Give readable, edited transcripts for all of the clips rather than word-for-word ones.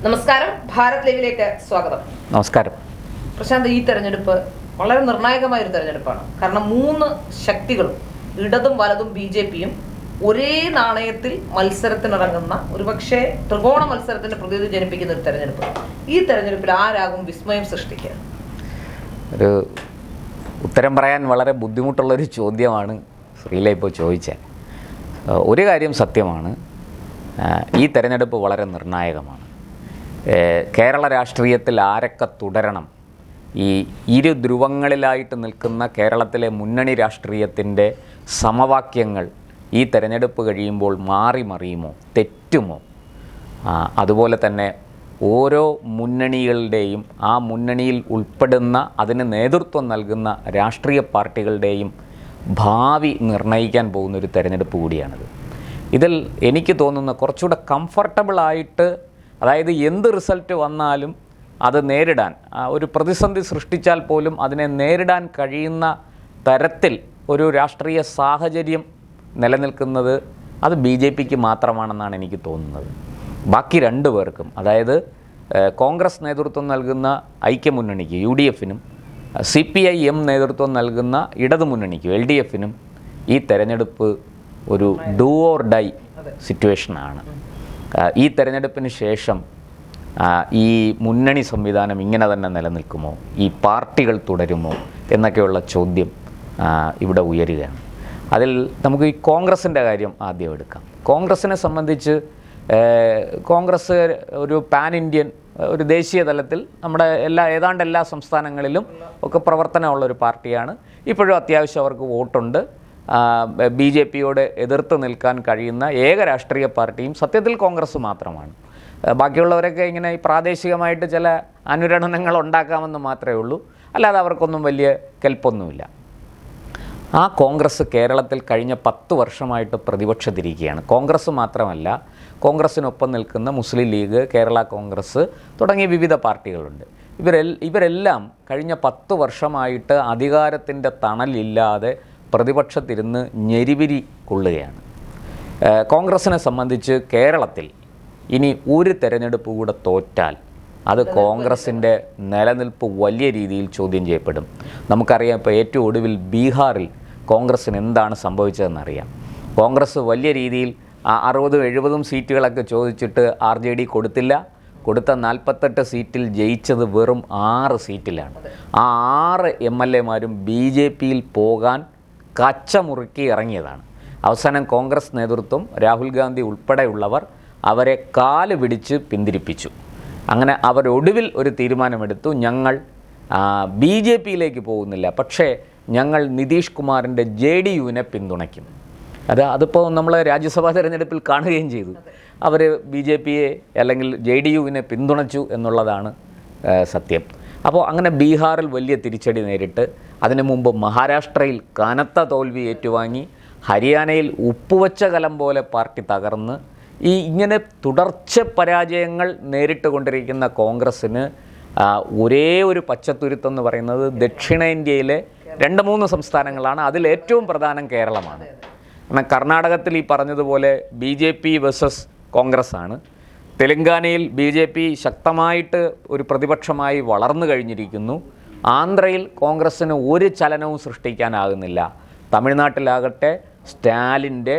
നമസ്കാരം, ഭാരത് ലൈവിലേക്ക് സ്വാഗതം. നമസ്കാരം. പ്രശാന്ത്, ഈ തെരഞ്ഞെടുപ്പ് വളരെ നിർണായകമായ ഒരു തെരഞ്ഞെടുപ്പാണ്. കാരണം 3 ശക്തികളും, ഇടതും വലതും BJP-യും ഒരേ നാണയത്തിൽ മത്സരത്തിനിറങ്ങുന്ന, ഒരുപക്ഷെ ത്രികോണ മത്സരത്തിന് പ്രതീതി ജനിപ്പിക്കുന്ന ഒരു തെരഞ്ഞെടുപ്പ്. ഈ തെരഞ്ഞെടുപ്പിൽ ആരാകും വിസ്മയം സൃഷ്ടിക്കുക? ഒരു ഉത്തരം പറയാൻ വളരെ ബുദ്ധിമുട്ടുള്ളൊരു ചോദ്യമാണ് ശ്രീല ഇപ്പോൾ ചോദിച്ചത്. ഒരു കാര്യം സത്യമാണ്, ഈ തെരഞ്ഞെടുപ്പ് വളരെ നിർണായകമാണ്. കേരള രാഷ്ട്രീയത്തിൽ ആരൊക്കെ തുടരണം, ഈ ഇരു ധ്രുവങ്ങളിലായിട്ട് നിൽക്കുന്ന കേരളത്തിലെ മുന്നണി രാഷ്ട്രീയത്തിൻ്റെ സമവാക്യങ്ങൾ ഈ തെരഞ്ഞെടുപ്പ് കഴിയുമ്പോൾ മാറി മറിയുമോ, തെറ്റുമോ? അതുപോലെ തന്നെ ഓരോ മുന്നണികളുടെയും, ആ മുന്നണിയിൽ ഉൾപ്പെടുന്ന, അതിന് നേതൃത്വം നൽകുന്ന രാഷ്ട്രീയ പാർട്ടികളുടെയും ഭാവി നിർണ്ണയിക്കാൻ പോകുന്നൊരു തെരഞ്ഞെടുപ്പ് കൂടിയാണിത്. ഇതിൽ എനിക്ക് തോന്നുന്ന കുറച്ചുകൂടെ കംഫർട്ടബിളായിട്ട്, അതായത് എന്ത് റിസൾട്ട് വന്നാലും അത് നേരിടാൻ, ഒരു പ്രതിസന്ധി സൃഷ്ടിച്ചാൽ പോലും അതിനെ നേരിടാൻ കഴിയുന്ന തരത്തിൽ ഒരു രാഷ്ട്രീയ സാഹചര്യം നിലനിൽക്കുന്നത് അത് BJP-ക്ക് മാത്രമാണെന്നാണ് എനിക്ക് തോന്നുന്നത്. ബാക്കി 2 പേർക്കും, അതായത് കോൺഗ്രസ് നേതൃത്വം നൽകുന്ന ഐക്യമുന്നണിക്ക് UDF-നും CPIM നേതൃത്വം നൽകുന്ന ഇടതുമുന്നണിക്ക് LDF-നും ഈ തെരഞ്ഞെടുപ്പ് ഒരു ഡു ഓർ ഡൈ സിറ്റുവേഷനാണ്. ഈ തെരഞ്ഞെടുപ്പിന് ശേഷം ഈ മുന്നണി സംവിധാനം ഇങ്ങനെ തന്നെ നിലനിൽക്കുമോ, ഈ പാർട്ടികൾ തുടരുമോ എന്നൊക്കെയുള്ള ചോദ്യം ഇവിടെ ഉയരുകയാണ്. അതിൽ നമുക്ക് ഈ കോൺഗ്രസിൻ്റെ കാര്യം ആദ്യം എടുക്കാം. കോൺഗ്രസിനെ സംബന്ധിച്ച് കോൺഗ്രസ് ഒരു പാൻ ഇന്ത്യൻ, ഒരു ദേശീയ തലത്തിൽ നമ്മുടെ ഏതാണ്ട് എല്ലാ സംസ്ഥാനങ്ങളിലും ഒക്കെ പ്രവർത്തനമുള്ളൊരു പാർട്ടിയാണ്. ഇപ്പോഴും അത്യാവശ്യം അവർക്ക് വോട്ടുണ്ട്. BJP-യോട് എതിർത്ത് നിൽക്കാൻ കഴിയുന്ന ഏക രാഷ്ട്രീയ പാർട്ടിയും സത്യത്തിൽ കോൺഗ്രസ് മാത്രമാണ്. ബാക്കിയുള്ളവരൊക്കെ ഇങ്ങനെ ഈ പ്രാദേശികമായിട്ട് ചില അനുരണനങ്ങൾ ഉണ്ടാക്കാമെന്ന് മാത്രമേ ഉള്ളൂ, അല്ലാതെ അവർക്കൊന്നും വലിയ കെൽപ്പൊന്നുമില്ല. ആ കോൺഗ്രസ് കേരളത്തിൽ കഴിഞ്ഞ 10 വർഷമായിട്ട് പ്രതിപക്ഷത്തിരിക്കുകയാണ്. കോൺഗ്രസ് മാത്രമല്ല, കോൺഗ്രസ്സിനൊപ്പം നിൽക്കുന്ന മുസ്ലിം ലീഗ്, കേരള കോൺഗ്രസ് തുടങ്ങിയ വിവിധ പാർട്ടികളുണ്ട്. ഇവരെല്ലാം കഴിഞ്ഞ 10 വർഷമായിട്ട് അധികാരത്തിൻ്റെ തണലില്ലാതെ പ്രതിപക്ഷത്തിരുന്ന് ഞെരിപിരി കൊള്ളുകയാണ്. കോൺഗ്രസിനെ സംബന്ധിച്ച് കേരളത്തിൽ ഇനി ഒരു തെരഞ്ഞെടുപ്പ് കൂടെ തോറ്റാൽ അത് കോൺഗ്രസിൻ്റെ നിലനിൽപ്പ് വലിയ രീതിയിൽ ചോദ്യം ചെയ്യപ്പെടും. നമുക്കറിയാം, ഇപ്പോൾ ഏറ്റവും ഒടുവിൽ ബീഹാറിൽ കോൺഗ്രസ്സിന് എന്താണ് സംഭവിച്ചതെന്നറിയാം. കോൺഗ്രസ് വലിയ രീതിയിൽ 60-70 സീറ്റുകളൊക്കെ ചോദിച്ചിട്ട് RJD കൊടുത്തില്ല. കൊടുത്ത 48 സീറ്റിൽ ജയിച്ചത് വെറും 6 സീറ്റിലാണ്. ആ 6 MLA-മാരും BJP-യിൽ പോകാൻ കച്ചമുറുക്കി ഇറങ്ങിയതാണ്. അവസാനം കോൺഗ്രസ് നേതൃത്വം, രാഹുൽ ഗാന്ധി ഉൾപ്പെടെയുള്ളവർ അവരെ കാല് പിടിച്ച് പിന്തിരിപ്പിച്ചു. അങ്ങനെ അവരൊടുവിൽ ഒരു തീരുമാനമെടുത്തു, ഞങ്ങൾ BJP-യിലേക്ക് പോകുന്നില്ല, പക്ഷേ ഞങ്ങൾ നിതീഷ് കുമാറിൻ്റെ JDU-വിനെ പിന്തുണയ്ക്കും. അതിപ്പോൾ നമ്മൾ രാജ്യസഭാ തെരഞ്ഞെടുപ്പിൽ കാണുകയും ചെയ്തു. അവർ BJP-യെ അല്ലെങ്കിൽ JDU-വിനെ പിന്തുണച്ചു എന്നുള്ളതാണ് സത്യം. അപ്പോൾ അങ്ങനെ ബീഹാറിൽ വലിയ തിരിച്ചടി നേരിട്ട്, അതിനു മുമ്പ് മഹാരാഷ്ട്രയിൽ കനത്ത തോൽവി ഏറ്റുവാങ്ങി, ഹരിയാനയിൽ ഉപ്പുവച്ച കലം പോലെ പാർട്ടി തകർന്ന്, ഇങ്ങനെ തുടർച്ച പരാജയങ്ങൾ നേരിട്ട് കൊണ്ടിരിക്കുന്ന കോൺഗ്രസ്സിന് ഒരേ ഒരു പച്ചത്തുരുത്തെന്ന് പറയുന്നത് ദക്ഷിണേന്ത്യയിലെ 2-3 സംസ്ഥാനങ്ങളാണ്. അതിലേറ്റവും പ്രധാനം കേരളമാണ്. കാരണം കർണാടകത്തിൽ ഈ പറഞ്ഞതുപോലെ BJP വേഴ്സസ് കോൺഗ്രസ് ആണ്. തെലങ്കാനയിൽ BJP ശക്തമായിട്ട് ഒരു പ്രതിപക്ഷമായി വളർന്നു കഴിഞ്ഞിരിക്കുന്നു. ആന്ധ്രയിൽ കോൺഗ്രസ്സിന് ഒരു ചലനവും സൃഷ്ടിക്കാനാകുന്നില്ല. തമിഴ്നാട്ടിലാകട്ടെ സ്റ്റാലിൻ്റെ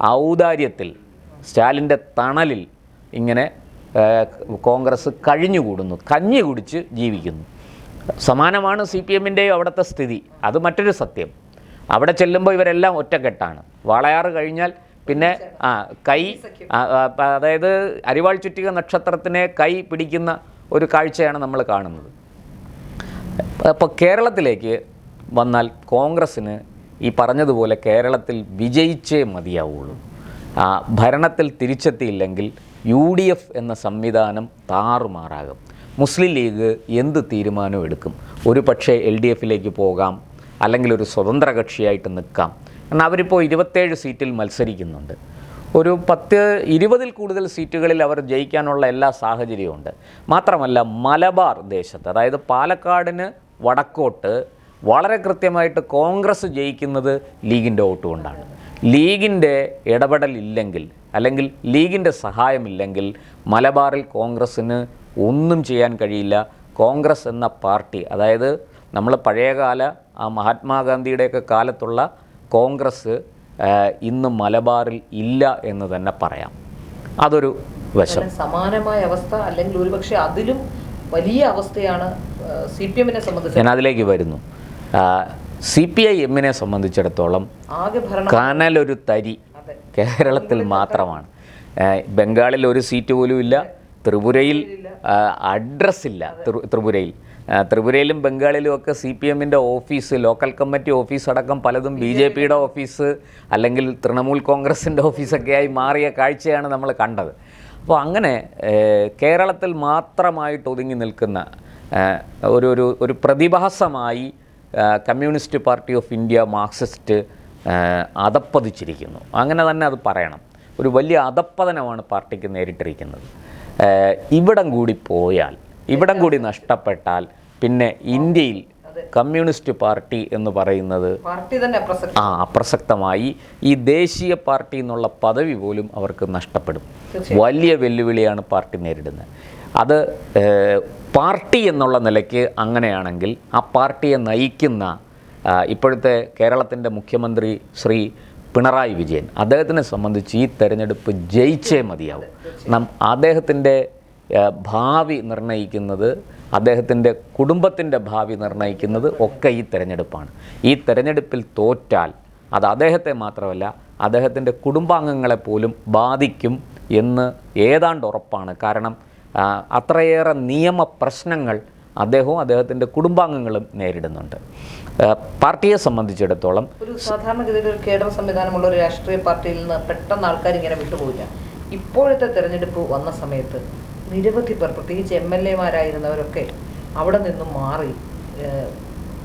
ഔദാര്യത്തിൽ, സ്റ്റാലിൻ്റെ തണലിൽ ഇങ്ങനെ കോൺഗ്രസ് കഴിഞ്ഞുകൂടുന്നു, കഞ്ഞി കുടിച്ച് ജീവിക്കുന്നു. സമാനമാണ് CPM-ൻ്റെയും അവിടുത്തെ സ്ഥിതി. അത് മറ്റൊരു സത്യം. അവിടെ ചെല്ലുമ്പോൾ ഇവരെല്ലാം ഒറ്റക്കെട്ടാണ്. വാളയാറ് കഴിഞ്ഞാൽ പിന്നെ കൈ, അതായത് അരിവാൾ ചുറ്റിക നക്ഷത്രത്തിനെ കൈ പിടിക്കുന്ന ഒരു കാഴ്ചയാണ് നമ്മൾ കാണുന്നത്. അപ്പോൾ കേരളത്തിലേക്ക് വന്നാൽ കോൺഗ്രസ്സിന് ഈ പറഞ്ഞതുപോലെ കേരളത്തിൽ വിജയിച്ചേ മതിയാവുള്ളൂ. ഭരണത്തിൽ തിരിച്ചെത്തിയില്ലെങ്കിൽ UDF എന്ന സംവിധാനം താറുമാറാകും. മുസ്ലിം ലീഗ് എന്ത് തീരുമാനവും എടുക്കും. ഒരു പക്ഷേ LDF-ലേക്ക് പോകാം, അല്ലെങ്കിൽ ഒരു സ്വതന്ത്ര കക്ഷിയായിട്ട് നിൽക്കാം. കാരണം അവരിപ്പോൾ 27 സീറ്റിൽ മത്സരിക്കുന്നുണ്ട്. ഒരു 10-20 കൂടുതൽ സീറ്റുകളിൽ അവർ ജയിക്കാനുള്ള എല്ലാ സാഹചര്യമുണ്ട്. മാത്രമല്ല മലബാർ ദേശത്ത്, അതായത് പാലക്കാടിന് വടക്കോട്ട് വളരെ കൃത്യമായിട്ട് കോൺഗ്രസ് ജയിക്കുന്നത് ലീഗിൻ്റെ വോട്ട് കൊണ്ടാണ്. ലീഗിൻ്റെ ഇടപെടലില്ലെങ്കിൽ അല്ലെങ്കിൽ ലീഗിൻ്റെ സഹായമില്ലെങ്കിൽ മലബാറിൽ കോൺഗ്രസ്സിന് ഒന്നും ചെയ്യാൻ കഴിയില്ല. കോൺഗ്രസ് എന്ന പാർട്ടി, അതായത് നമ്മൾ പഴയകാല ആ മഹാത്മാഗാന്ധിയുടെയൊക്കെ കാലത്തുള്ള കോൺഗ്രസ് ഇന്ന് മലബാറിൽ ഇല്ല എന്ന് തന്നെ പറയാം. അതൊരു വശം. സമാനമായ അവസ്ഥ അല്ലെങ്കിൽ ഒരുപക്ഷെ അതിലും വലിയ അവസ്ഥയാണ് CPM-നെ സംബന്ധിച്ച്. ഞാൻ അതിലേക്ക് വരുന്നു. CPI-M-നെ സംബന്ധിച്ചിടത്തോളം കനലൊരു തരി കേരളത്തിൽ മാത്രമാണ്. ബംഗാളിൽ ഒരു സീറ്റ് പോലും ഇല്ല. ത്രിപുരയിൽ അഡ്രസ്സില്ല. ത്രിപുരയിലും ബംഗാളിലും ഒക്കെ CPM-ൻ്റെ ഓഫീസ്, ലോക്കൽ കമ്മിറ്റി ഓഫീസ് അടക്കം പലതും BJP-യുടെ ഓഫീസ് അല്ലെങ്കിൽ തൃണമൂൽ കോൺഗ്രസിൻ്റെ ഓഫീസൊക്കെയായി മാറിയ കാഴ്ചയാണ് നമ്മൾ കണ്ടത്. അപ്പോൾ അങ്ങനെ കേരളത്തിൽ മാത്രമായിട്ട് ഒതുങ്ങി നിൽക്കുന്ന ഒരു പ്രതിഭാസമായി Communist Party of India, Marxist അധപ്പതിച്ചിരിക്കുന്നു. അങ്ങനെ തന്നെ അത് പറയണം. ഒരു വലിയ അധപ്പതനമാണ് പാർട്ടിക്ക് നേരിട്ടിരിക്കുന്നത്. ഇവിടം കൂടി പോയാൽ, ഇവിടം കൂടി നഷ്ടപ്പെട്ടാൽ പിന്നെ ഇന്ത്യയിൽ കമ്മ്യൂണിസ്റ്റ് പാർട്ടി എന്ന് പറയുന്നത് അപ്രസക്തമായി. ഈ ദേശീയ പാർട്ടി എന്നുള്ള പദവി പോലും അവർക്ക് നഷ്ടപ്പെടും. വലിയ വെല്ലുവിളിയാണ് പാർട്ടി നേരിടുന്നത്. അത് പാർട്ടി എന്നുള്ള നിലയ്ക്ക് അങ്ങനെയാണെങ്കിൽ ആ പാർട്ടിയെ നയിക്കുന്ന ഇപ്പോഴത്തെ കേരളത്തിൻ്റെ മുഖ്യമന്ത്രി ശ്രീ പിണറായി വിജയൻ, അദ്ദേഹത്തിനെ സംബന്ധിച്ച് ഈ തെരഞ്ഞെടുപ്പ് ജയിച്ചേ മതിയാവും. അദ്ദേഹത്തിൻ്റെ ഭാവി നിർണ്ണയിക്കുന്നത്, അദ്ദേഹത്തിൻ്റെ കുടുംബത്തിൻ്റെ ഭാവി നിർണ്ണയിക്കുന്നത് ഒക്കെ ഈ തെരഞ്ഞെടുപ്പാണ്. ഈ തെരഞ്ഞെടുപ്പിൽ തോറ്റാൽ അത് അദ്ദേഹത്തെ മാത്രമല്ല അദ്ദേഹത്തിൻ്റെ കുടുംബാംഗങ്ങളെ പോലും ബാധിക്കും എന്ന് ഏതാണ്ട് ഉറപ്പാണ്. കാരണം അത്രയേറെ നിയമ പ്രശ്നങ്ങൾ അദ്ദേഹവും അദ്ദേഹത്തിൻ്റെ കുടുംബാംഗങ്ങളും നേരിടുന്നുണ്ട്. പാർട്ടിയെ സംബന്ധിച്ചിടത്തോളം ഒരു സാധാരണഗതിയിൽ ഒരു കേഡർ സംവിധാനമുള്ള ഒരു രാഷ്ട്രീയ പാർട്ടിയിൽ നിന്ന് പെട്ടെന്ന് ആൾക്കാർ ഇങ്ങനെ വിട്ടുപോയില്ല. ഇപ്പോഴത്തെ തെരഞ്ഞെടുപ്പ് വന്ന സമയത്ത് നിരവധി പേർ, പ്രത്യേകിച്ച് MLA-മാരായിരുന്നവരൊക്കെ അവിടെ നിന്നും മാറി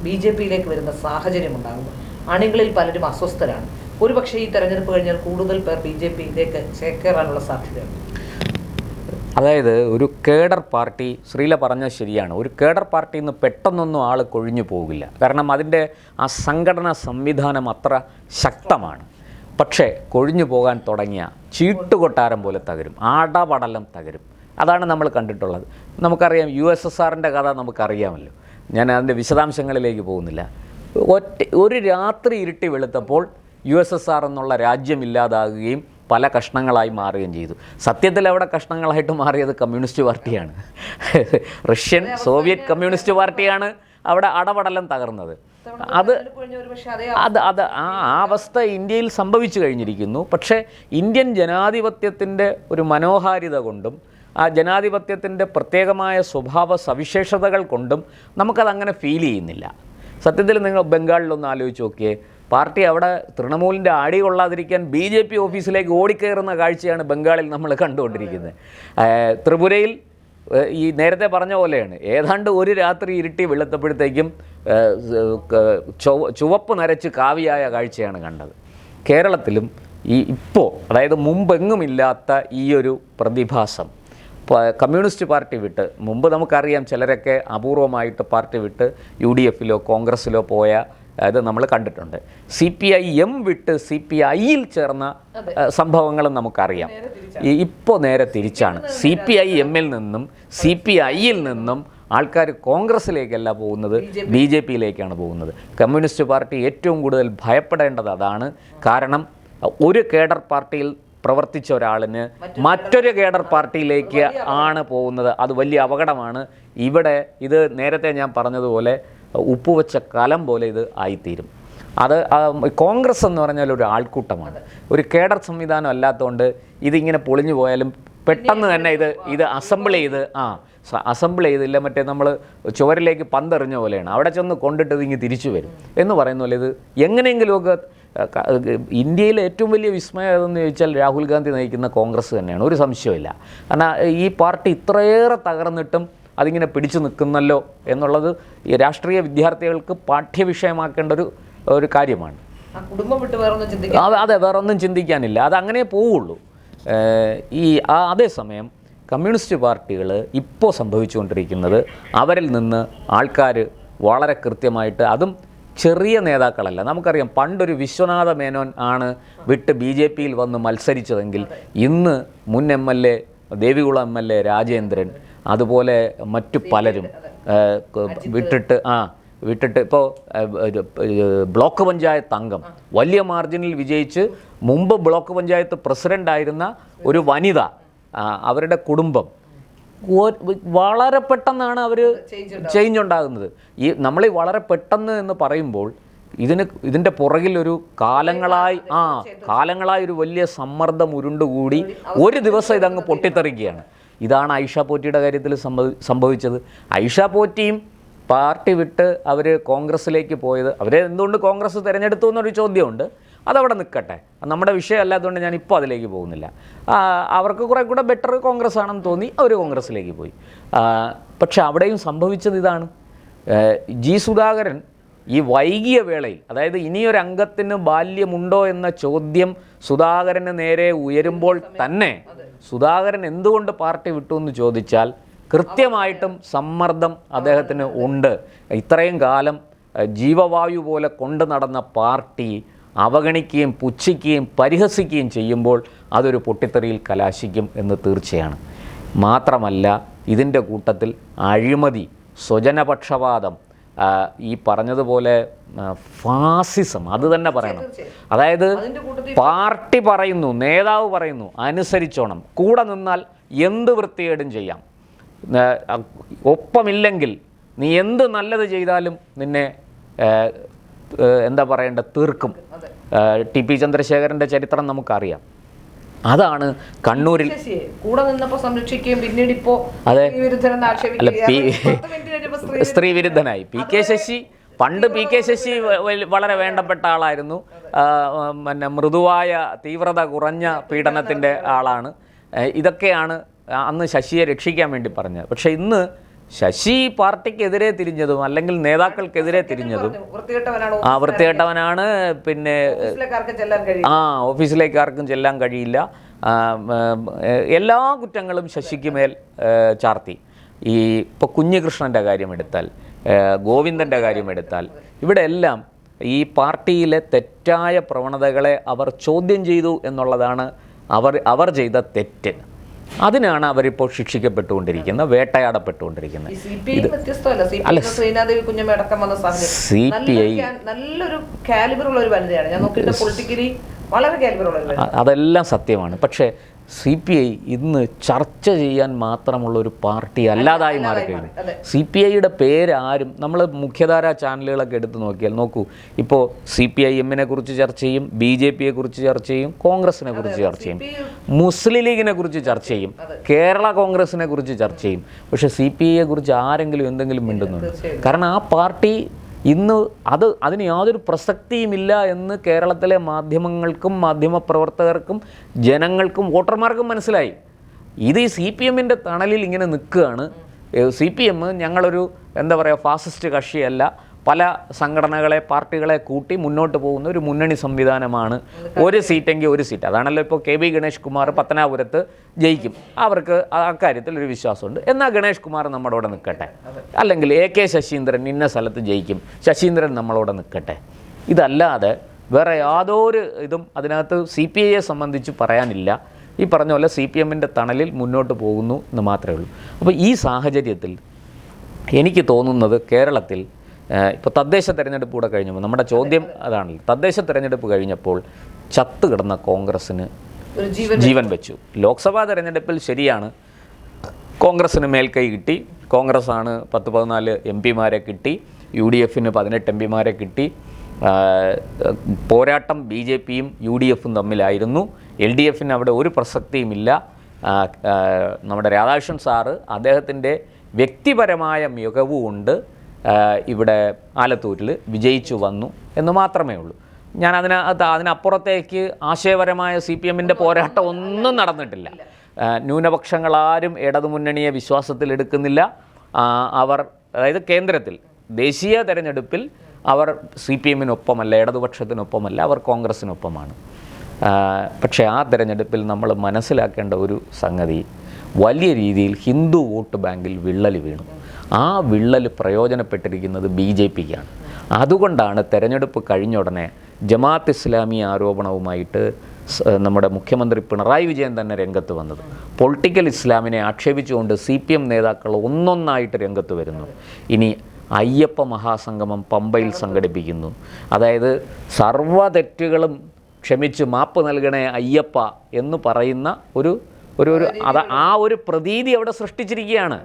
BJP-യിലേക്ക് വരുന്ന സാഹചര്യം ഉണ്ടാകുന്നു. അണികളിൽ പലരും അസ്വസ്ഥരാണ്. ഒരുപക്ഷെ ഈ തെരഞ്ഞെടുപ്പ് കഴിഞ്ഞാൽ കൂടുതൽ പേർ BJP-യിലേക്ക് ചേക്കേറാനുള്ള സാധ്യതയുണ്ട്. അതായത് ഒരു കേഡർ പാർട്ടി, ശ്രീല പറഞ്ഞത് ശരിയാണ്, ഒരു കേഡർ പാർട്ടിയിൽ നിന്ന് പെട്ടെന്നൊന്നും ആൾ കൊഴിഞ്ഞു പോകില്ല. കാരണം അതിൻ്റെ ആ സംഘടനാ സംവിധാനം അത്ര ശക്തമാണ്. പക്ഷേ കൊഴിഞ്ഞു പോകാൻ തുടങ്ങിയ ചീട്ടുകൊട്ടാരം പോലെ തകരും, ആടപടലം തകരും. അതാണ് നമ്മൾ കണ്ടിട്ടുള്ളത്. നമുക്കറിയാം USSR-ൻ്റെ കഥ നമുക്കറിയാമല്ലോ. ഞാൻ അതിൻ്റെ വിശദാംശങ്ങളിലേക്ക് പോകുന്നില്ല. ഒരു രാത്രി ഇരുട്ടി വെളുത്തപ്പോൾ USSR എന്നുള്ള രാജ്യം ഇല്ലാതാകുകയും പല കഷ്ണങ്ങളായി മാറുകയും ചെയ്തു. സത്യത്തിൽ അവിടെ കഷ്ണങ്ങളായിട്ട് മാറിയത് കമ്മ്യൂണിസ്റ്റ് പാർട്ടിയാണ്. റഷ്യൻ സോവിയറ്റ് കമ്മ്യൂണിസ്റ്റ് പാർട്ടിയാണ് അവിടെ അടപടലം തകർന്നത്. ആ അവസ്ഥ ഇന്ത്യയിൽ സംഭവിച്ചു കഴിഞ്ഞിരിക്കുന്നു. പക്ഷേ ഇന്ത്യൻ ജനാധിപത്യത്തിൻ്റെ ഒരു മനോഹാരിത കൊണ്ടും ആ ജനാധിപത്യത്തിൻ്റെ പ്രത്യേകമായ സ്വഭാവ സവിശേഷതകൾ കൊണ്ടും നമുക്കതങ്ങനെ ഫീൽ ചെയ്യുന്നില്ല. സത്യത്തിൽ നിങ്ങൾ ബംഗാളിലൊന്ന് ആലോചിച്ച് നോക്കിയേ. പാർട്ടി അവിടെ തൃണമൂലിൻ്റെ അടി കൊള്ളാതിരിക്കാൻ BJP ഓഫീസിലേക്ക് ഓടിക്കയറുന്ന കാഴ്ചയാണ് ബംഗാളിൽ നമ്മൾ കണ്ടുകൊണ്ടിരിക്കുന്നത്. ത്രിപുരയിൽ ഈ നേരത്തെ പറഞ്ഞ പോലെയാണ്, ഏതാണ്ട് ഒരു രാത്രി ഇരുട്ടി വെളുത്തപ്പോഴത്തേക്കും ചുവപ്പ് നരച്ച് കാവിയായ കാഴ്ചയാണ് കണ്ടത്. കേരളത്തിലും ഇപ്പോൾ, അതായത് മുമ്പെങ്ങുമില്ലാത്ത ഈ ഒരു പ്രതിഭാസം കമ്മ്യൂണിസ്റ്റ് പാർട്ടി വിട്ട്, മുമ്പ് നമുക്കറിയാം ചിലരൊക്കെ അപൂർവമായിട്ട് പാർട്ടി വിട്ട് UDF-ലോ കോൺഗ്രസ്സിലോ പോയ അത് നമ്മൾ കണ്ടിട്ടുണ്ട്. CPI-M വിട്ട് CPI-യിൽ ചേർന്ന സംഭവങ്ങളും നമുക്കറിയാം. ഇപ്പോൾ നേരെ തിരിച്ചാണ്. CPI-M-ൽ നിന്നും CPI-യിൽ നിന്നും ആൾക്കാർ കോൺഗ്രസ്സിലേക്കല്ല പോകുന്നത്, BJP-യിലേക്കാണ് പോകുന്നത്. കമ്മ്യൂണിസ്റ്റ് പാർട്ടി ഏറ്റവും കൂടുതൽ ഭയപ്പെടേണ്ടത് അതാണ്. കാരണം ഒരു കേഡർ പാർട്ടിയിൽ പ്രവർത്തിച്ച ഒരാളിന് മറ്റൊരു കേഡർ പാർട്ടിയിലേക്ക് ആണ് പോകുന്നത്. അത് വലിയ അപകടമാണ്. ഇവിടെ ഇത് നേരത്തെ ഞാൻ പറഞ്ഞതുപോലെ ഉപ്പുവെച്ച കലം പോലെ ഇത് ആയിത്തീരും. അത് കോൺഗ്രസ് എന്ന് പറഞ്ഞാൽ ഒരു ആൾക്കൂട്ടമാണ്, ഒരു കേഡർ സംവിധാനം അല്ലാത്തതുകൊണ്ട് ഇതിങ്ങനെ പൊളിഞ്ഞു പോയാലും പെട്ടെന്ന് തന്നെ ഇത് അസംബിൾ ചെയ്തില്ല, മറ്റേ നമ്മൾ ചുവരിലേക്ക് പന്തെറിഞ്ഞ പോലെയാണ്. അവിടെ ചെന്ന് കൊണ്ടിട്ട് ഇതിങ്ങ് തിരിച്ചു വരും എന്ന് പറയുന്ന പോലെ ഇത് എങ്ങനെയെങ്കിലുമൊക്കെ. ഇന്ത്യയിലെ ഏറ്റവും വലിയ വിസ്മയം ഏതെന്ന് ചോദിച്ചാൽ രാഹുൽ ഗാന്ധി നയിക്കുന്ന കോൺഗ്രസ് തന്നെയാണ്, ഒരു സംശയമില്ല. കാരണം ഈ പാർട്ടി ഇത്രയേറെ തകർന്നിട്ടും അതിങ്ങനെ പിടിച്ചു നിൽക്കുന്നല്ലോ എന്നുള്ളത് ഈ രാഷ്ട്രീയ വിദ്യാർത്ഥികൾക്ക് പാഠ്യവിഷയമാക്കേണ്ട ഒരു കാര്യമാണ്. അതെ, വേറൊന്നും ചിന്തിക്കാനില്ല, അതങ്ങനെ പോവുള്ളൂ. അതേസമയം കമ്മ്യൂണിസ്റ്റ് പാർട്ടികൾ ഇപ്പോൾ സംഭവിച്ചുകൊണ്ടിരിക്കുന്നത് അവരിൽ നിന്ന് ആൾക്കാർ വളരെ കൃത്യമായിട്ട്, അതും ചെറിയ നേതാക്കളല്ല, നമുക്കറിയാം പണ്ടൊരു വിശ്വനാഥ മേനോൻ ആണ് വിട്ട് BJP-യിൽ വന്ന് മത്സരിച്ചതെങ്കിൽ ഇന്ന് മുൻ MLA ദേവികുളം MLA രാജേന്ദ്രൻ, അതുപോലെ മറ്റു പലരും വിട്ടിട്ട് ഇപ്പോൾ ബ്ലോക്ക് പഞ്ചായത്ത് അംഗം വലിയ മാർജിനിൽ വിജയിച്ച് മുമ്പ് ബ്ലോക്ക് പഞ്ചായത്ത് പ്രസിഡൻ്റായിരുന്ന ഒരു വനിത, അവരുടെ കുടുംബം വളരെ പെട്ടെന്നാണ് അവർ ചേഞ്ച് ഉണ്ടാകുന്നത്. നമ്മൾ ഈ വളരെ പെട്ടെന്ന് എന്ന് പറയുമ്പോൾ ഇതിൻ്റെ പുറകിൽ ഒരു കാലങ്ങളായി ഒരു വലിയ സമ്മർദ്ദം ഉരുണ്ടുകൂടി ഒരു ദിവസം ഇതങ്ങ് പൊട്ടിത്തെറിക്കുകയാണ്. ഇതാണ് ഐഷ പോറ്റിയുടെ കാര്യത്തിൽ സംഭവിച്ചത്. ഐഷ പോറ്റിയും പാർട്ടി വിട്ട് അവർ കോൺഗ്രസ്സിലേക്ക് പോയത്, അവരെ എന്തുകൊണ്ട് കോൺഗ്രസ് തിരഞ്ഞെടുത്തു എന്നൊരു ചോദ്യമുണ്ട്. അതവിടെ നിൽക്കട്ടെ, നമ്മുടെ വിഷയം അല്ലാത്തതുകൊണ്ട് ഞാൻ ഇപ്പോൾ അതിലേക്ക് പോകുന്നില്ല. അവർക്ക് കുറെ കൂടെ ബെറ്റർ കോൺഗ്രസ് ആണെന്ന് തോന്നി, അവർ കോൺഗ്രസ്സിലേക്ക് പോയി. പക്ഷെ അവിടെയും സംഭവിച്ചത് ഇതാണ്. ജി സുധാകരൻ ഈ വൈകിയ വേളയിൽ, അതായത് ഇനിയൊരു അംഗത്തിന് ബാല്യമുണ്ടോ എന്ന ചോദ്യം സുധാകരന് നേരെ ഉയരുമ്പോൾ തന്നെ സുധാകരൻ എന്തുകൊണ്ട് പാർട്ടി വിട്ടു എന്ന് ചോദിച്ചാൽ കൃത്യമായിട്ടും സമ്മർദ്ദം അദ്ദേഹത്തിന് ഉണ്ട്. ഇത്രയും കാലം ജീവവായു പോലെ കൊണ്ടു നടന്ന പാർട്ടി അവഗണിക്കുകയും പുച്ഛിക്കുകയും പരിഹസിക്കുകയും ചെയ്യുമ്പോൾ അതൊരു പൊട്ടിത്തെറിയിൽ കലാശിക്കും എന്ന് തീർച്ചയാണ്. മാത്രമല്ല ഇതിൻ്റെ കൂട്ടത്തിൽ അഴിമതി, സ്വജനപക്ഷപാതം, ഈ പറഞ്ഞതുപോലെ ഫാസിസം, അത് തന്നെ പറയണം. അതായത് പാർട്ടി പറയുന്നു, നേതാവ് പറയുന്നു, അനുസരിച്ചോണം, കൂടെ നിന്നാൽ എന്ത് വൃത്തികേടും ചെയ്യാം, ഒപ്പമില്ലെങ്കിൽ നീ എന്ത് നല്ലത് ചെയ്താലും നിന്നെ എന്താ പറയേണ്ട തീർക്കും. TP ചന്ദ്രശേഖരൻ്റെ ചരിത്രം നമുക്കറിയാം. അതാണ് കണ്ണൂരിൽ കൂടെ നിന്നപ്പോൾ സംരക്ഷിക്കുകയും പിന്നീട് ഇപ്പോൾ സ്ത്രീ വിരുദ്ധനായി. PK ശശി പണ്ട് PK ശശി വളരെ വേണ്ടപ്പെട്ട ആളായിരുന്നു. പിന്നെ മൃദുവായ തീവ്രത കുറഞ്ഞ പീഡനത്തിൻ്റെ ആളാണ്. ഇതൊക്കെയാണ് അന്ന് ശശിയെ രക്ഷിക്കാൻ വേണ്ടി പറഞ്ഞത്. പക്ഷെ ഇന്ന് ശശി പാർട്ടിക്കെതിരെ തിരിഞ്ഞതും അല്ലെങ്കിൽ നേതാക്കൾക്കെതിരെ തിരിഞ്ഞതും വൃത്തികെട്ടവനാണ്, പിന്നെ ഓഫീസിലേക്ക് ആർക്കും ചെല്ലാൻ കഴിയില്ല, എല്ലാ കുറ്റങ്ങളും ശശിക്ക് മേൽ ചാർത്തി. ഇപ്പോൾ കുഞ്ഞികൃഷ്ണൻ്റെ കാര്യമെടുത്താൽ, ഗോവിന്ദൻ്റെ കാര്യമെടുത്താൽ, ഇവിടെ എല്ലാം ഈ പാർട്ടിയിലെ തെറ്റായ പ്രവണതകളെ അവർ ചോദ്യം ചെയ്തു എന്നുള്ളതാണ് അവർ ചെയ്ത തെറ്റ്. അതിനാണ് അവരിപ്പോൾ ശിക്ഷിക്കപ്പെട്ടുകൊണ്ടിരിക്കുന്നത്, വേട്ടയാടപ്പെട്ടുകൊണ്ടിരിക്കുന്നത്. അതെല്ലാം സത്യമാണ്. പക്ഷേ CPI ഇന്ന് ചർച്ച ചെയ്യാൻ മാത്രമുള്ളൊരു പാർട്ടി അല്ലാതായി മാറിക്കഴിഞ്ഞു. CPIയുടെ പേര് ആരും, നമ്മൾ മുഖ്യധാരാ ചാനലുകളൊക്കെ എടുത്ത് നോക്കിയാൽ നോക്കൂ, ഇപ്പോൾ CPIM-നെ കുറിച്ച് ചർച്ച ചെയ്യും, BJPയെ കുറിച്ച് ചർച്ച ചെയ്യും, കോൺഗ്രസിനെ കുറിച്ച് ചർച്ച ചെയ്യും, മുസ്ലിം ലീഗിനെ കുറിച്ച് ചർച്ച ചെയ്യും, കേരള കോൺഗ്രസിനെ കുറിച്ച് ചർച്ച ചെയ്യും. പക്ഷേ CPIയെ കുറിച്ച് ആരെങ്കിലും എന്തെങ്കിലും മിണ്ടുന്നുണ്ട്? കാരണം ആ പാർട്ടി ഇന്ന് അതിന് യാതൊരു പ്രസക്തിയുമില്ല എന്ന് കേരളത്തിലെ മാധ്യമങ്ങൾക്കും മാധ്യമപ്രവർത്തകർക്കും ജനങ്ങൾക്കും വോട്ടർമാർക്കും മനസ്സിലായി. ഇത് ഈ CPM-ൻ്റെ തണലിൽ ഇങ്ങനെ നിൽക്കുകയാണ്. CPM ഞങ്ങളൊരു എന്താ പറയുക ഫാസിസ്റ്റ് കക്ഷിയല്ല, പല സംഘടനകളെ പാർട്ടികളെ കൂട്ടി മുന്നോട്ട് പോകുന്ന ഒരു മുന്നണി സംവിധാനമാണ്. ഒരു സീറ്റെങ്കിൽ ഒരു സീറ്റ്. അതാണല്ലോ ഇപ്പോൾ KB ഗണേഷ് കുമാർ പത്തനാപുരത്ത് ജയിക്കും, അവർക്ക് അക്കാര്യത്തിൽ ഒരു വിശ്വാസമുണ്ട്. എന്നാൽ ഗണേഷ് കുമാർ നമ്മളോട് നിൽക്കട്ടെ, അല്ലെങ്കിൽ AK ശശീന്ദ്രൻ ഇന്ന സ്ഥലത്ത് ജയിക്കും, ശശീന്ദ്രൻ നമ്മളോട് നിൽക്കട്ടെ. ഇതല്ലാതെ വേറെ യാതൊരു ഇതും അതിനകത്ത് CPIയെ സംബന്ധിച്ച് പറയാനില്ല. ഈ പറഞ്ഞ പോലെ CPM-ൻ്റെ തണലിൽ മുന്നോട്ട് പോകുന്നു എന്ന് മാത്രമേ ഉള്ളൂ. അപ്പോൾ ഈ സാഹചര്യത്തിൽ എനിക്ക് തോന്നുന്നത് കേരളത്തിൽ ഇപ്പോൾ തദ്ദേശ തെരഞ്ഞെടുപ്പ് കൂടെ കഴിഞ്ഞപ്പോൾ, നമ്മുടെ ചോദ്യം അതാണല്ലോ, തദ്ദേശ തെരഞ്ഞെടുപ്പ് കഴിഞ്ഞപ്പോൾ ചത്തു കിടന്ന കോൺഗ്രസ്സിന് ജീവൻ വെച്ചു. ലോക്സഭാ തെരഞ്ഞെടുപ്പിൽ ശരിയാണ് കോൺഗ്രസ്സിന് മേൽക്കൈ കിട്ടി, കോൺഗ്രസ്സാണ് 10-14 MP-മാരെ കിട്ടി, UDF-ന് 18 MP-മാരെ കിട്ടി. പോരാട്ടം BJPയും UDF-ഉം തമ്മിലായിരുന്നു. LDF-ന് അവിടെ ഒരു പ്രസക്തിയുമില്ല. നമ്മുടെ രാധാകൃഷ്ണൻ സാറ് അദ്ദേഹത്തിൻ്റെ വ്യക്തിപരമായ മികവ് കൊണ്ട് ഇവിടെ ആലത്തൂരിൽ വിജയിച്ചു വന്നു എന്ന് മാത്രമേ ഉള്ളൂ. ഞാൻ അതിനപ്പുറത്തേക്ക് ആശയപരമായ CPM-ൻ്റെ പോരാട്ടം ഒന്നും നടന്നിട്ടില്ല. ന്യൂനപക്ഷങ്ങളാരും ഇടതുമുന്നണിയെ വിശ്വാസത്തിലെടുക്കുന്നില്ല. അവർ അതായത് കേന്ദ്രത്തിൽ ദേശീയ തെരഞ്ഞെടുപ്പിൽ അവർ CPM-നൊപ്പമല്ല, ഇടതുപക്ഷത്തിനൊപ്പമല്ല, അവർ കോൺഗ്രസ്സിനൊപ്പമാണ്. പക്ഷേ ആ തെരഞ്ഞെടുപ്പിൽ നമ്മൾ മനസ്സിലാക്കേണ്ട ഒരു സംഗതി, വലിയ രീതിയിൽ ഹിന്ദു വോട്ട് ബാങ്കിൽ വിള്ളൽ വീണു. ആ വിള്ളൽ പ്രയോജനപ്പെട്ടിരിക്കുന്നത് BJPക്കാണ്. അതുകൊണ്ടാണ് തെരഞ്ഞെടുപ്പ് കഴിഞ്ഞ ഉടനെ ജമാഅത്ത് ഇസ്ലാമി ആരോപണവുമായിട്ട് നമ്മുടെ മുഖ്യമന്ത്രി പിണറായി വിജയൻ തന്നെ രംഗത്ത് വന്നത്. പൊളിറ്റിക്കൽ ഇസ്ലാമിനെ ആക്ഷേപിച്ചുകൊണ്ട് CPM നേതാക്കൾ ഒന്നൊന്നായിട്ട് രംഗത്ത് വരുന്നു. ഇനി അയ്യപ്പ മഹാസംഗമം പമ്പയിൽ സംഘടിപ്പിക്കുന്നു. അതായത് സർവ്വ തെറ്റുകളും ക്ഷമിച്ച് മാപ്പ് നൽകണേ അയ്യപ്പ എന്ന് പറയുന്ന ഒരു ഒരു പ്രതീതി അവിടെ സൃഷ്ടിച്ചിരിക്കുകയാണ്.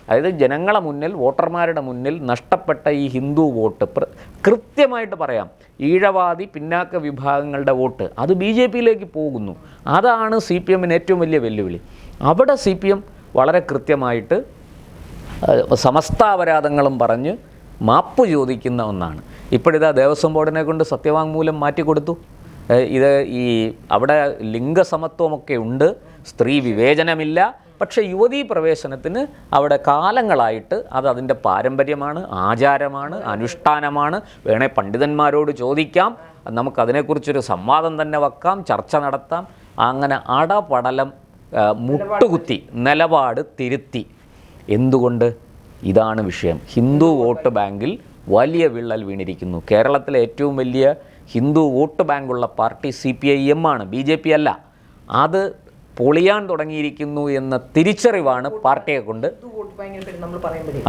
അതായത് ജനങ്ങളെ മുന്നിൽ, വോട്ടർമാരുടെ മുന്നിൽ നഷ്ടപ്പെട്ട ഈ ഹിന്ദു വോട്ട് കൃത്യമായിട്ട് പറയാം, ഈഴവാദി പിന്നാക്ക വിഭാഗങ്ങളുടെ വോട്ട് അത് BJPയിലേക്ക് പോകുന്നു. അതാണ് CPMന് ഏറ്റവും വലിയ വെല്ലുവിളി. അവിടെ CPM വളരെ കൃത്യമായിട്ട് സമസ്താപരാധങ്ങളും പറഞ്ഞ് മാപ്പ് ചോദിക്കുന്ന ഒന്നാണ്. ഇപ്പോഴിതാ ദേവസ്വം ബോർഡിനെ കൊണ്ട് സത്യവാങ്മൂലം മാറ്റിക്കൊടുത്തു. ഇത് അവിടെ ലിംഗസമത്വമൊക്കെ ഉണ്ട്, സ്ത്രീ വിവേചനമില്ല, പക്ഷേ യുവതീ പ്രവേശനത്തിന് അവിടെ കാലങ്ങളായിട്ട് അതിൻ്റെ പാരമ്പര്യമാണ്, ആചാരമാണ്, അനുഷ്ഠാനമാണ്. വേണേൽ പണ്ഡിതന്മാരോട് ചോദിക്കാം, നമുക്കതിനെക്കുറിച്ചൊരു സംവാദം തന്നെ വെക്കാം, ചർച്ച നടത്താം. അങ്ങനെ അടപടലം മുട്ടുകുത്തി നിലപാട് തിരുത്തി. എന്തുകൊണ്ട്? ഇതാണ് വിഷയം. ഹിന്ദു വോട്ട് ബാങ്കിൽ വലിയ വിള്ളൽ വീണിരിക്കുന്നു. കേരളത്തിലെ ഏറ്റവും വലിയ ഹിന്ദു വോട്ട് ബാങ്കുള്ള പാർട്ടി CPIM ആണ്, BJP അല്ല. അത് പൊളിയാൻ തുടങ്ങിയിരിക്കുന്നു എന്ന തിരിച്ചറിവാണ് പാർട്ടിയെ കൊണ്ട്. വോട്ട് ബാങ്കിനെ പറ്റി നമ്മൾ പറയുമ്പോഴേ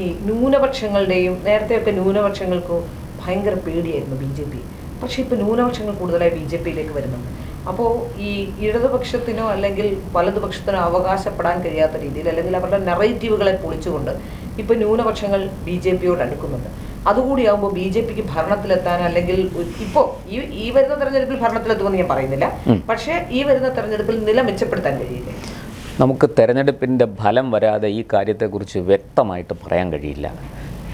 ഈ ന്യൂനപക്ഷങ്ങളുടെയും നേരത്തെയൊക്കെ ന്യൂനപക്ഷങ്ങൾക്ക് ഭയങ്കര പേടിയായിരുന്നു BJP. പക്ഷേ ഇപ്പോൾ ന്യൂനപക്ഷങ്ങൾ കൂടുതലായി BJPയിലേക്ക് വരുന്നുണ്ട്. അപ്പോൾ ഈ ഇടതുപക്ഷത്തിനോ അല്ലെങ്കിൽ വലതുപക്ഷത്തിനോ അവകാശപ്പെടാൻ കഴിയാത്ത രീതിയിൽ അല്ലെങ്കിൽ അവരുടെ നെറേറ്റീവുകളെ പൊളിച്ചുകൊണ്ട് ഇപ്പോൾ ന്യൂനപക്ഷങ്ങൾ BJPയോട് അടുക്കുന്നുണ്ട്. അതുകൂടിയാകുമ്പോൾ BJPക്ക് ഭരണത്തിലെത്താൻ അല്ലെങ്കിൽ ഇപ്പോൾ ഈ വരുന്ന തെരഞ്ഞെടുപ്പിൽ ഭരണത്തിലെത്തുമെന്ന് ഞാൻ പറയുന്നില്ല, പക്ഷേ ഈ വരുന്ന തെരഞ്ഞെടുപ്പിൽ നില മെച്ചപ്പെടുത്താൻ കഴിയില്ല. നമുക്ക് തെരഞ്ഞെടുപ്പിൻ്റെ ഫലം വരാതെ ഈ കാര്യത്തെക്കുറിച്ച് വ്യക്തമായിട്ട് പറയാൻ കഴിയില്ല.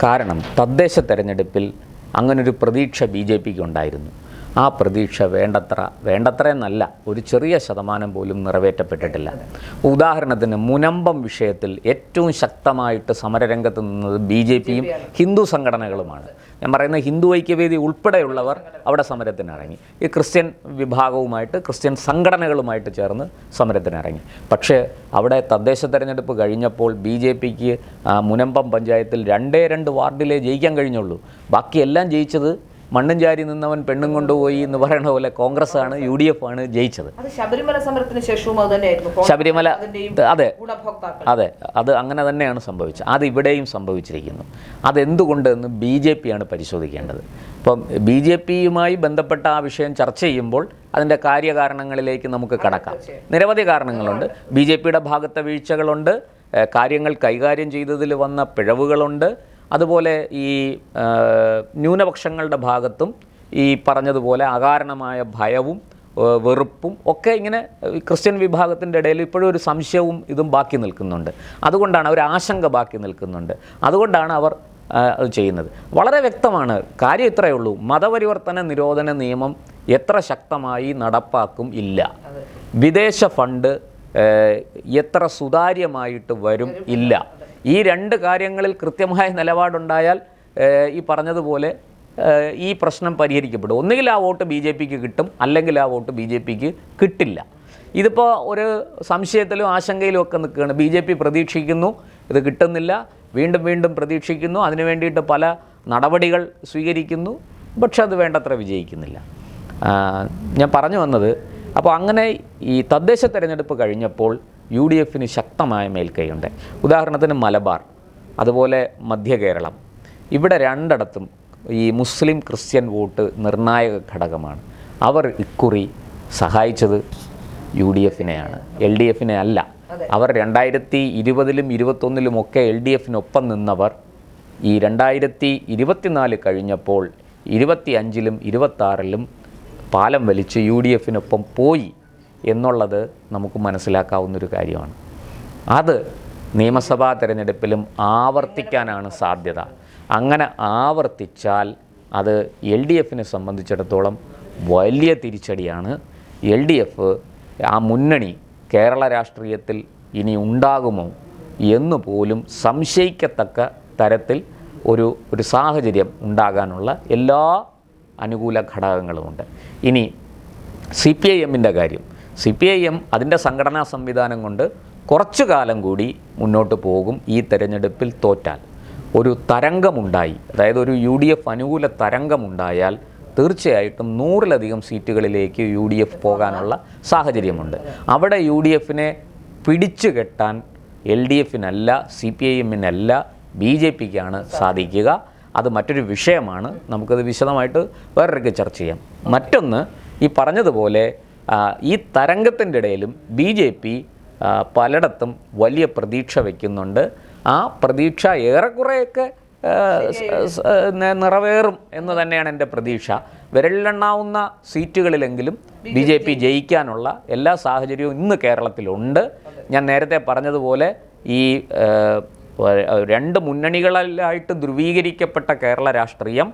കാരണം തദ്ദേശ തെരഞ്ഞെടുപ്പിൽ അങ്ങനൊരു പ്രതീക്ഷ BJPക്ക് ഉണ്ടായിരുന്നു. ആ പ്രതീക്ഷ വേണ്ടത്ര എന്നല്ല, ഒരു ചെറിയ ശതമാനം പോലും നിറവേറ്റപ്പെട്ടിട്ടില്ല. ഉദാഹരണത്തിന് മുനമ്പം വിഷയത്തിൽ ഏറ്റവും ശക്തമായിട്ട് സമരരംഗത്ത് നിന്നത് BJPയും ഹിന്ദു സംഘടനകളുമാണ്. ഞാൻ പറയുന്നത് ഹിന്ദു ഐക്യവേദി ഉൾപ്പെടെയുള്ളവർ അവിടെ സമരത്തിനിറങ്ങി. ഈ ക്രിസ്ത്യൻ വിഭാഗവുമായിട്ട്, ക്രിസ്ത്യൻ സംഘടനകളുമായിട്ട് ചേർന്ന് സമരത്തിനിറങ്ങി. പക്ഷേ അവിടെ തദ്ദേശ തെരഞ്ഞെടുപ്പ് കഴിഞ്ഞപ്പോൾ BJPക്ക് മുനമ്പം പഞ്ചായത്തിൽ 2 വാർഡിലേ ജയിക്കാൻ കഴിഞ്ഞുള്ളൂ. ബാക്കിയെല്ലാം ജയിച്ചത് മണ്ണും ചാരി നിന്നവൻ പെണ്ണും കൊണ്ടുപോയി എന്ന് പറയുന്ന പോലെ കോൺഗ്രസ് ആണ്, UDF ആണ് ജയിച്ചത്. ശബരിമല സമരത്തിന് ശേഷവും ശബരിമല അതെ അത് അങ്ങനെ തന്നെയാണ് സംഭവിച്ചത്. അത് ഇവിടെയും സംഭവിച്ചിരിക്കുന്നു. അതെന്തുകൊണ്ടെന്ന് BJP ആണ് പരിശോധിക്കേണ്ടത്. ഇപ്പം BJPയുമായി ബന്ധപ്പെട്ട ആ വിഷയം ചർച്ച ചെയ്യുമ്പോൾ അതിൻ്റെ കാര്യകാരണങ്ങളിലേക്ക് നമുക്ക് കടക്കാം. നിരവധി കാരണങ്ങളുണ്ട്. BJPയുടെ ഭാഗത്തെ വീഴ്ചകളുണ്ട്, കാര്യങ്ങൾ കൈകാര്യം ചെയ്തതിൽ വന്ന പിഴവുകളുണ്ട്. അതുപോലെ ഈ ന്യൂനപക്ഷങ്ങളുടെ ഭാഗത്തും ഈ പറഞ്ഞതുപോലെ അകാരണമായ ഭയവും വെറുപ്പും ഒക്കെ ഇങ്ങനെ ക്രിസ്ത്യൻ വിഭാഗത്തിൻ്റെ ഇടയിൽ ഇപ്പോഴും ഒരു സംശയവും ഇതും ബാക്കി നിൽക്കുന്നുണ്ട്. അതുകൊണ്ടാണ് ഒരു ആശങ്ക ബാക്കി നിൽക്കുന്നുണ്ട്. അതുകൊണ്ടാണ് അവർ അത് ചെയ്യുന്നത്. വളരെ വ്യക്തമാണ്. കാര്യം ഇത്രയേ ഉള്ളൂ. മതപരിവർത്തന നിരോധന നിയമം എത്ര ശക്തമായി നടപ്പാക്കും ഇല്ല. വിദേശ ഫണ്ട് എത്ര സുതാര്യമായിട്ട് വരും ഇല്ല. ഈ 2 കാര്യങ്ങളിൽ കൃത്യമായ നിലപാടുണ്ടായാൽ ഈ പറഞ്ഞതുപോലെ ഈ പ്രശ്നം പരിഹരിക്കപ്പെടും. ഒന്നുകിൽ ആ വോട്ട് BJPക്ക് കിട്ടും, അല്ലെങ്കിൽ ആ വോട്ട് BJPക്ക് കിട്ടില്ല. ഇതിപ്പോൾ ഒരു സംശയത്തിലും ആശങ്കയിലും ഒക്കെ നിൽക്കുകയാണ്. BJP പ്രതീക്ഷിക്കുന്നു, ഇത് കിട്ടുന്നില്ല, വീണ്ടും പ്രതീക്ഷിക്കുന്നു, അതിനു വേണ്ടിയിട്ട് പല നടപടികൾ സ്വീകരിക്കുന്നു, പക്ഷെ അത് വേണ്ടത്ര വിജയിക്കുന്നില്ല. ഞാൻ പറഞ്ഞു വന്നത്, അപ്പോൾ അങ്ങനെ ഈ തദ്ദേശ തെരഞ്ഞെടുപ്പ് കഴിഞ്ഞപ്പോൾ UDFന് ശക്തമായ മേൽക്കൈയുണ്ട്. ഉദാഹരണത്തിന് മലബാർ, അതുപോലെ മധ്യ കേരളം, ഇവിടെ 2ഇടത്തും ഈ മുസ്ലിം ക്രിസ്ത്യൻ വോട്ട് നിർണായക ഘടകമാണ്. അവർ ഇക്കുറി സഹായിച്ചത് UDFനെയാണ്, LDFനെ അല്ല. അവർ 2020ലും 2021ലും ഒക്കെ LDFനൊപ്പം നിന്നവർ ഈ 2024 കഴിഞ്ഞപ്പോൾ 25ലും 26ലും പാലം വലിച്ച് UDFനൊപ്പം പോയി എന്നുള്ളത് നമുക്ക് മനസ്സിലാക്കാവുന്നൊരു കാര്യമാണ്. അത് നിയമസഭാ തെരഞ്ഞെടുപ്പിലും ആവർത്തിക്കാനാണ് സാധ്യത. അങ്ങനെ ആവർത്തിച്ചാൽ അത് LDFനെ സംബന്ധിച്ചിടത്തോളം വലിയ തിരിച്ചടിയാണ്. LDF ആ മുന്നണി കേരള രാഷ്ട്രീയത്തിൽ ഇനി ഉണ്ടാകുമോ എന്ന് പോലും സംശയിക്കത്തക്ക തരത്തിൽ ഒരു സാഹചര്യം ഉണ്ടാകാനുള്ള എല്ലാ അനുകൂല ഘടകങ്ങളുമുണ്ട്. ഇനി CPIMൻ്റെ കാര്യം, CPIM അതിൻ്റെ സംഘടനാ സംവിധാനം കൊണ്ട് കുറച്ചു കാലം കൂടി മുന്നോട്ട് പോകും. ഈ തെരഞ്ഞെടുപ്പിൽ തോറ്റാൽ ഒരു തരംഗമുണ്ടായി, അതായത് ഒരു UDF അനുകൂല തരംഗമുണ്ടായാൽ തീർച്ചയായിട്ടും 100-ലധികം സീറ്റുകളിലേക്ക് UDF പോകാനുള്ള സാഹചര്യമുണ്ട്. അവിടെ UDFനെ പിടിച്ചു കെട്ടാൻ LDFനല്ല, CPIMനല്ല, BJPക്കാണ് സാധിക്കുക. അത് മറ്റൊരു വിഷയമാണ്. നമുക്കത് വിശദമായിട്ട് വേറൊക്കെ ചർച്ച ചെയ്യാം. മറ്റൊന്ന്, ഈ പറഞ്ഞതുപോലെ ഈ തരംഗത്തിൻ്റെ ഇടയിലും BJP പലയിടത്തും വലിയ പ്രതീക്ഷ വയ്ക്കുന്നുണ്ട്. ആ പ്രതീക്ഷ ഏറെക്കുറെയൊക്കെ നിറവേറും എന്ന് തന്നെയാണ് എൻ്റെ പ്രതീക്ഷ. വിരലിലെണ്ണാവുന്ന സീറ്റുകളിലെങ്കിലും BJP ജയിക്കാനുള്ള എല്ലാ സാഹചര്യവും ഇന്ന് കേരളത്തിലുണ്ട്. ഞാൻ നേരത്തെ പറഞ്ഞതുപോലെ ഈ 2 മുന്നണികളിലായിട്ട് ധ്രുവീകരിക്കപ്പെട്ട കേരള രാഷ്ട്രീയം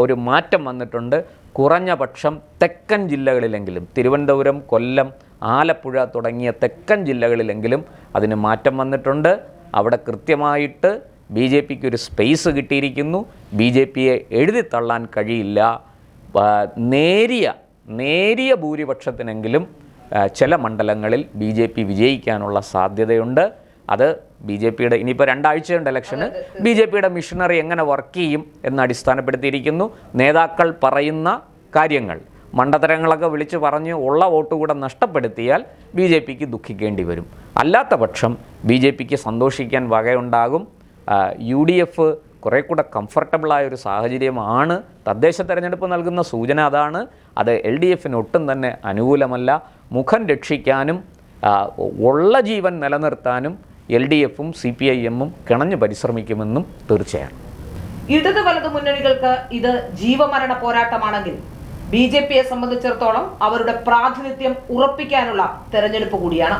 ഒരു മാറ്റം വന്നിട്ടുണ്ട്. കുറഞ്ഞ പക്ഷം തെക്കൻ ജില്ലകളിലെങ്കിലും, തിരുവനന്തപുരം, കൊല്ലം, ആലപ്പുഴ തുടങ്ങിയ തെക്കൻ ജില്ലകളിലെങ്കിലും അതിന് മാറ്റം വന്നിട്ടുണ്ട്. അവിടെ കൃത്യമായിട്ട് BJPക്ക് ഒരു സ്പേസ് കിട്ടിയിരിക്കുന്നു. BJPയെ എഴുതിത്തള്ളാൻ കഴിയില്ല. നേരിയ ഭൂരിപക്ഷത്തിനെങ്കിലും ചില മണ്ഡലങ്ങളിൽ BJP വിജയിക്കാനുള്ള സാധ്യതയുണ്ട്. അത് BJPയുടെ ഇനിയിപ്പോൾ 2 ആഴ്ചയുണ്ട് ഇലക്ഷന്. BJPയുടെ മിഷനറി എങ്ങനെ വർക്ക് ചെയ്യും എന്ന് അടിസ്ഥാനപ്പെടുത്തിയിരിക്കുന്നു. നേതാക്കൾ പറയുന്ന കാര്യങ്ങൾ, മണ്ടത്തരങ്ങളൊക്കെ വിളിച്ച് പറഞ്ഞ് ഉള്ള വോട്ട് കൂടെ നഷ്ടപ്പെടുത്തിയാൽ BJPക്ക് ദുഃഖിക്കേണ്ടി വരും. അല്ലാത്ത പക്ഷം BJPക്ക് സന്തോഷിക്കാൻ വകയുണ്ടാകും. UDF കുറേ കൂടെ കംഫർട്ടബിളായൊരു സാഹചര്യമാണ്. തദ്ദേശ തെരഞ്ഞെടുപ്പ് നൽകുന്ന സൂചന അതാണ്. അത് LDFന് ഒട്ടും തന്നെ അനുകൂലമല്ല. മുഖം രക്ഷിക്കാനും ഉള്ള ജീവൻ നിലനിർത്താനും LDFും CPIMും കിണഞ്ഞു പരിശ്രമിക്കുമെന്നും തീർച്ചയാണ്. ഇടത് വലത് മുന്നണികൾക്ക് ഇത് ജീവമരണ പോരാട്ടമാണെങ്കിൽ BJPയെ സംബന്ധിച്ചിടത്തോളം അവരുടെ പ്രാതിനിധ്യം ഉറപ്പിക്കാനുള്ള തെരഞ്ഞെടുപ്പ് കൂടിയാണ്.